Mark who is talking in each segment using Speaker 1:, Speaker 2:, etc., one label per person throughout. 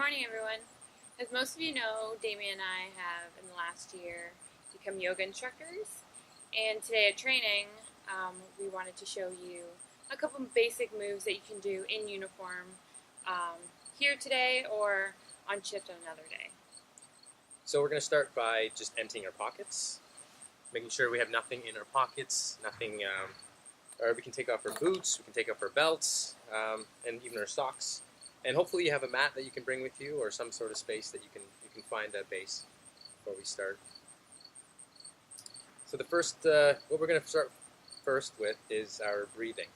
Speaker 1: morning, everyone. As most of you know, Damian and I have, in the last year, become yoga instructors. And today at training, we wanted to show you a couple of basic moves that you can do in uniform here today or on shift on another day.
Speaker 2: So we're going to start by just emptying our pockets, making sure we have nothing in our pockets, nothing, or we can take off our boots, we can take off our belts, and even our socks. And hopefully you have a mat that you can bring with you, or some sort of space that you can find a base before we start. So the first, what we're going to start first with is our breathing.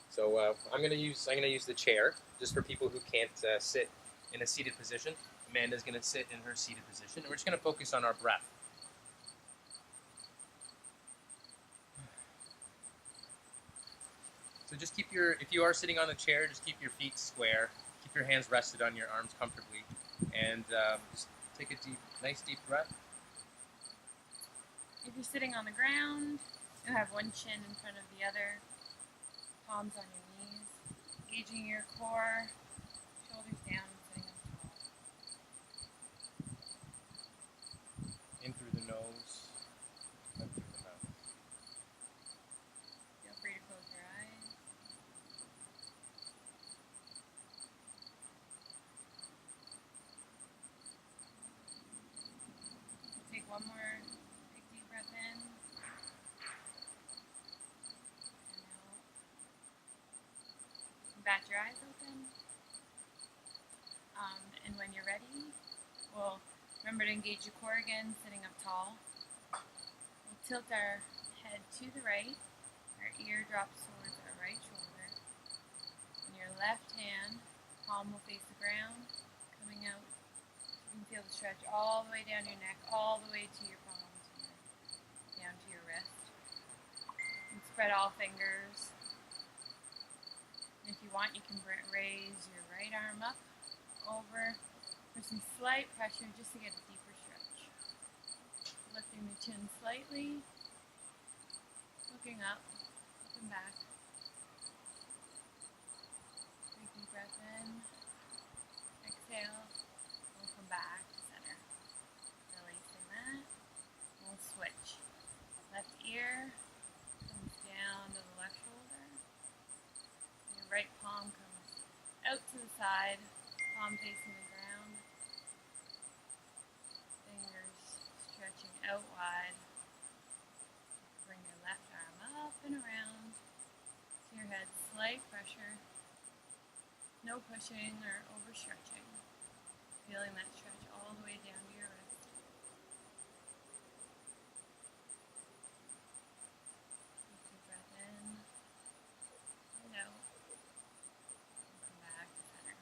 Speaker 2: So I'm going to use the chair just for people who can't sit in a seated position. Amanda's going to sit in her seated position, and we're just going to focus on our breath. So just keep if you are sitting on the chair, just keep your feet square, keep your hands rested on your arms comfortably, and just take a nice deep breath.
Speaker 1: If you're sitting on the ground, you'll have one shin in front of the other, palms on your knees, engaging your core, shoulders down, and sitting up tall.
Speaker 2: In through the nose, out through the mouth.
Speaker 1: Feel free to close your eyes. Take one more big deep breath in. And out. Bat your eyes open. And when you're ready, we'll remember to engage your core again, sitting up tall. We'll tilt our head to the right. Our ear drops towards our right shoulder. And your left hand, palm will face the ground, coming out. You can feel the stretch all the way down your neck, all the way to your palms, and down to your wrist. And spread all fingers. And if you want, you can raise your right arm up over for some slight pressure just to get a deeper stretch. Lifting the chin slightly, looking up and back. Big deep breath in, exhale, we'll come back to center. Releasing that, we'll switch. Left ear comes down to the left shoulder. Your right palm comes out to the side, palm facing the ground. Fingers stretching out wide. Bring your left arm up and around to your head. Slight pressure. No pushing or overstretching. Feeling that stretch all the way down to your wrist. Deep breath in and out. Come back to center.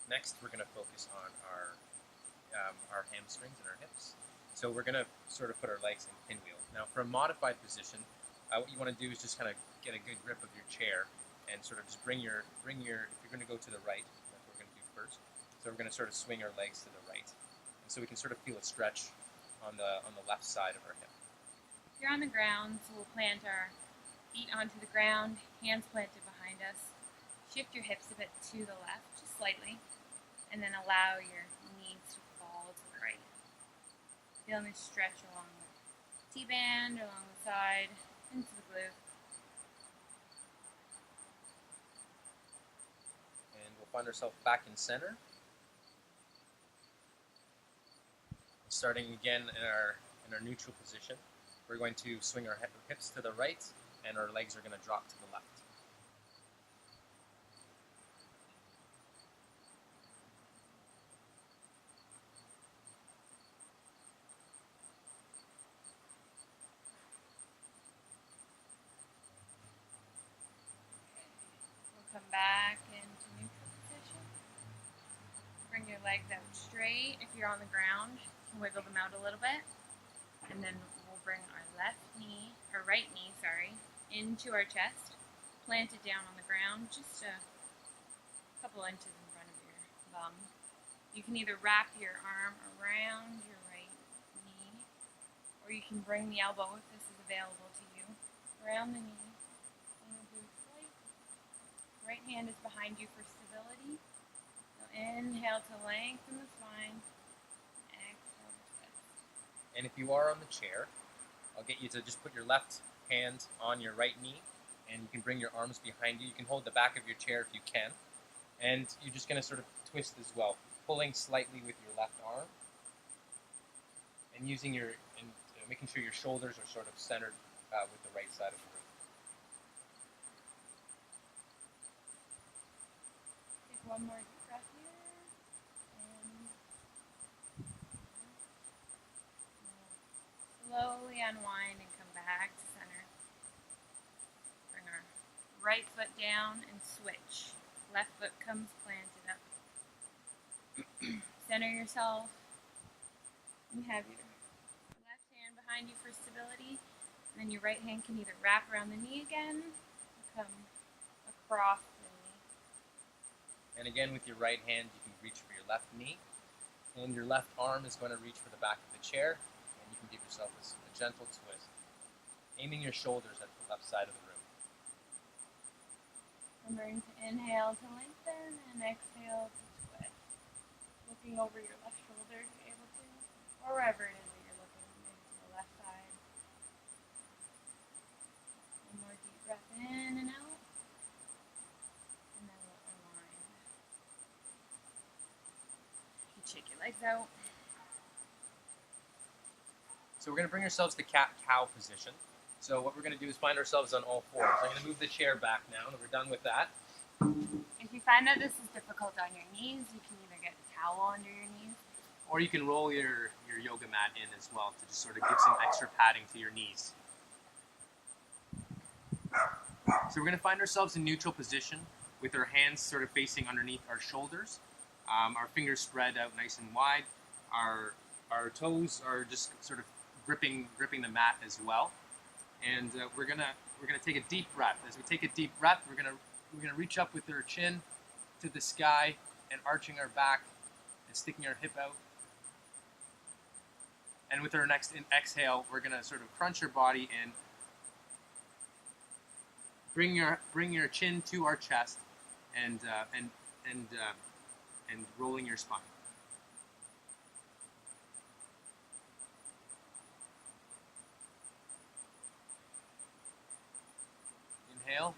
Speaker 2: Next, we're going to focus on our hamstrings and our hips. So we're going to sort of put our legs in pinwheel. Now, for a modified position, what you want to do is just kind of get a good grip of your chair and sort of just bring your. If you're going to go to the right, that's what we're going to do first. So we're going to sort of swing our legs to the right, and so we can sort of feel a stretch on the left side of our hip.
Speaker 1: If you're on the ground, so we'll plant our feet onto the ground, hands planted behind us. Shift your hips a bit to the left, just slightly, and then allow your knees to fall to the right. Feeling this stretch along the T-band, along the side, into the glute.
Speaker 2: And we'll find ourselves back in center. Starting again in our neutral position, we're going to swing our hips to the right, and our legs are going to drop to the left.
Speaker 1: We'll come back into neutral position. Bring your legs out straight. If you're on the ground, you can wiggle them out a little bit. And then we'll bring our right knee, into our chest. Plant it down on the ground, just a couple inches in front of your bum. You can either wrap your arm around your right knee, or you can bring the elbow, if this is available to you, around the knee. And we'll do it slightly. Right hand is behind you for stability. stability. So inhale to lengthen the spine. Exhale to twist.
Speaker 2: And if you are on the chair, I'll get you to just put your left hand on your right knee, and you can bring your arms behind you. You can hold the back of your chair if you can. And you're just going to sort of twist as well, pulling slightly with your left arm, and using making sure your shoulders are sort of centered with the right side of the room.
Speaker 1: Take one more deep breath here. And slowly unwind and come back to center. Bring our right foot down and switch. Left foot comes planted up. Center yourself. You have your left hand behind you for stability, and then your right hand can either wrap around the knee again or come across the knee.
Speaker 2: And again, with your right hand, you can reach for your left knee, and your left arm is going to reach for the back of the chair, and you can give yourself a gentle twist, aiming your shoulders at the left side of the room.
Speaker 1: Remembering to inhale to lengthen and exhale to twist. Looking over your left shoulder if you're able to, or wherever it is that you're looking, maybe to the left side. One more deep breath in and out, and then we'll unwind. You shake your legs out.
Speaker 2: So we're going to bring ourselves to cat-cow position. So what we're going to do is find ourselves on all fours. I'm going to move the chair back now, and we're done with that.
Speaker 1: If you find that this is difficult on your knees, you can either get a towel under your knees.
Speaker 2: Or you can roll your yoga mat in as well to just sort of give some extra padding to your knees. So we're going to find ourselves in neutral position with our hands sort of facing underneath our shoulders. Our fingers spread out nice and wide. Our toes are just sort of gripping the mat as well. And we're gonna take a deep breath. As we take a deep breath, we're gonna reach up with our chin to the sky and arching our back and sticking our hip out. And with our next exhale, we're gonna sort of crunch our body and bring your chin to our chest and rolling your spine. Inhale,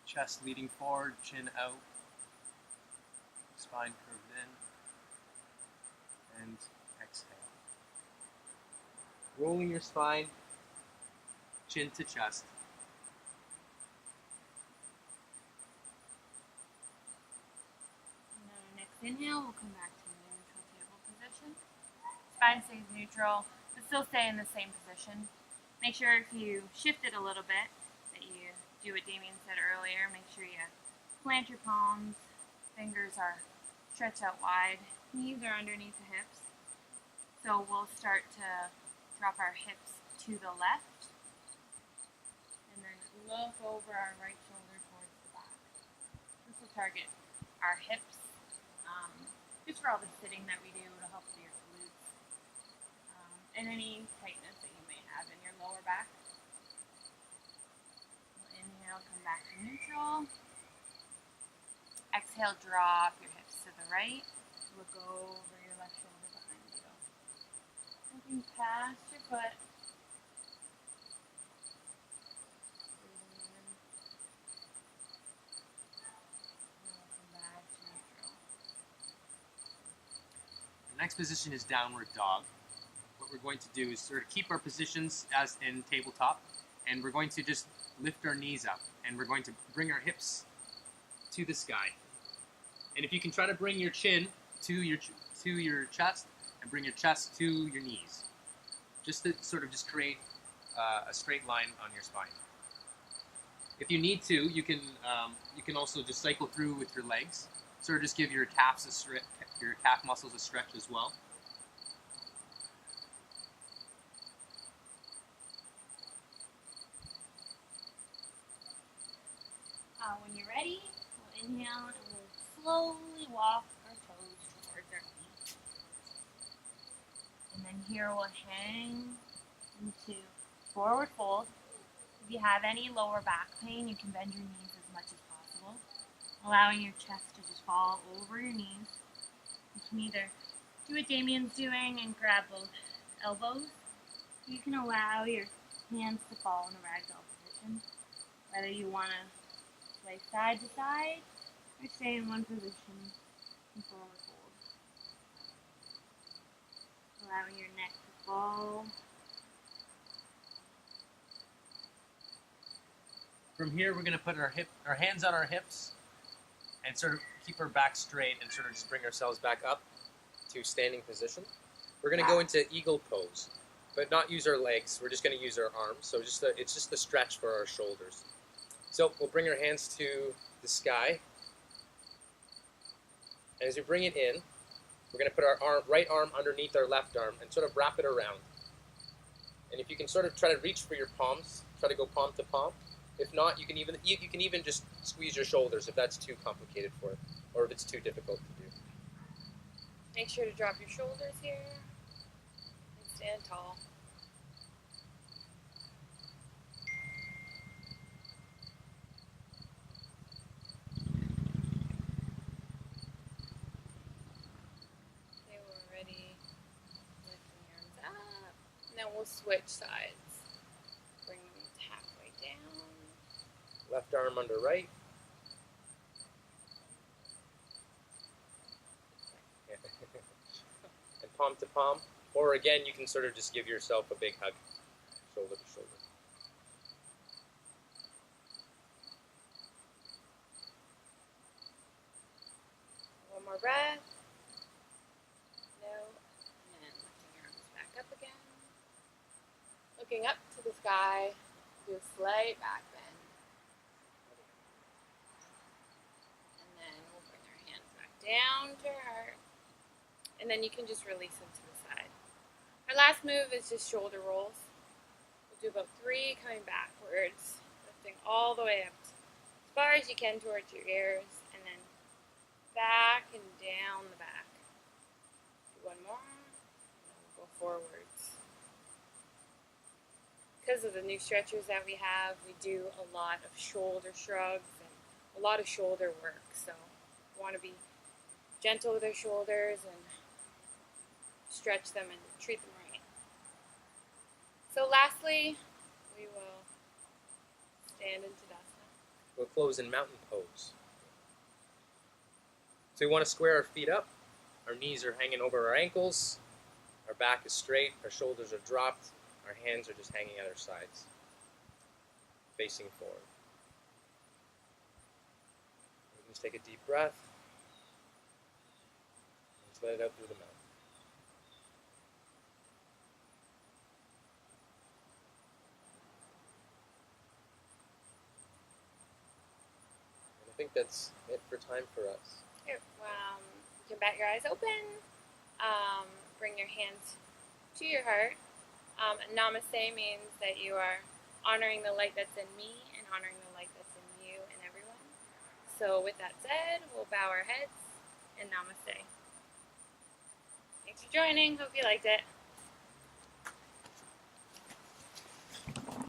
Speaker 2: chest leading forward, chin out, spine curved in, and exhale. Rolling your spine, chin to chest.
Speaker 1: And on our next inhale, we'll come back to neutral table position. Spine stays neutral, but still stay in the same position. Make sure if you shift it a little bit, that you do what Damian said earlier. Make sure you plant your palms, fingers are stretched out wide, knees are underneath the hips. So we'll start to drop our hips to the left, and then look over our right shoulder towards the back. This will target our hips, just for all the sitting that we do, it'll help with your glutes, and any tightness that you may have in your lower back. We'll inhale, come back to neutral. Exhale, drop your hips to the right. Look over your left shoulder behind you. Looking past your foot. Breathing in. And we'll come back to neutral.
Speaker 2: The next position is downward dog. What we're going to do is sort of keep our positions as in tabletop, and we're going to just lift our knees up, and we're going to bring our hips to the sky. And if you can try to bring your chin to your chest and bring your chest to your knees, just to sort of just create a straight line on your spine. If you need to, you can also just cycle through with your legs, sort of just give your calves a stretch, your calf muscles a stretch as well.
Speaker 1: When you're ready, we'll inhale and we'll slowly walk our toes towards our feet. And then here we'll hang into forward fold. If you have any lower back pain, you can bend your knees as much as possible. allowing your chest to just fall over your knees. You can either do what Damian's doing and grab both elbows. You can allow your hands to fall in a ragdoll position, whether you want to sway side to side or stay in one position and forward fold. Allowing your neck to fall.
Speaker 2: From here, we're going to put our hands on our hips and sort of keep our back straight and sort of just bring ourselves back up to standing position. We're going to go into eagle pose, but not use our legs. We're just going to use our arms. So it's just the stretch for our shoulders. So we'll bring our hands to the sky. And as we bring it in, we're going to put our right arm underneath our left arm and sort of wrap it around. And if you can sort of try to reach for your palms, try to go palm to palm. If not, you can even just squeeze your shoulders if that's too complicated for it, or if it's too difficult to do.
Speaker 1: Make sure to drop your shoulders here and stand tall. Okay, we're ready. Lifting your arms up. And then we'll switch sides. Bring them halfway down.
Speaker 2: Left arm under right. And palm to palm. Or again, you can sort of just give yourself a big hug, shoulder to shoulder.
Speaker 1: One more breath. No. And then lifting your arms back up again. Looking up to the sky. Do a slight back bend. And then we'll bring our hands back down to our heart. And then you can just release them to the side. Our last move is just shoulder rolls. We'll do about 3 coming backwards, lifting all the way up as far as you can towards your ears, and then back and down the back. Do one more, and then we'll go forwards. Because of the new stretchers that we have, we do a lot of shoulder shrugs and a lot of shoulder work. So we want to be gentle with our shoulders and stretch them and treat them right. So lastly, we will stand into Tadasana.
Speaker 2: We'll close in mountain pose. So we want to square our feet up. Our knees are hanging over our ankles. Our back is straight. Our shoulders are dropped. Our hands are just hanging at our sides, facing forward. Just take a deep breath. Just let it out through the mouth. I think that's it for time for us.
Speaker 1: Here, you can bat your eyes open. Bring your hands to your heart. Namaste means that you are honoring the light that's in me and honoring the light that's in you and everyone. So with that said, we'll bow our heads and Namaste. Thanks for joining. Hope you liked it.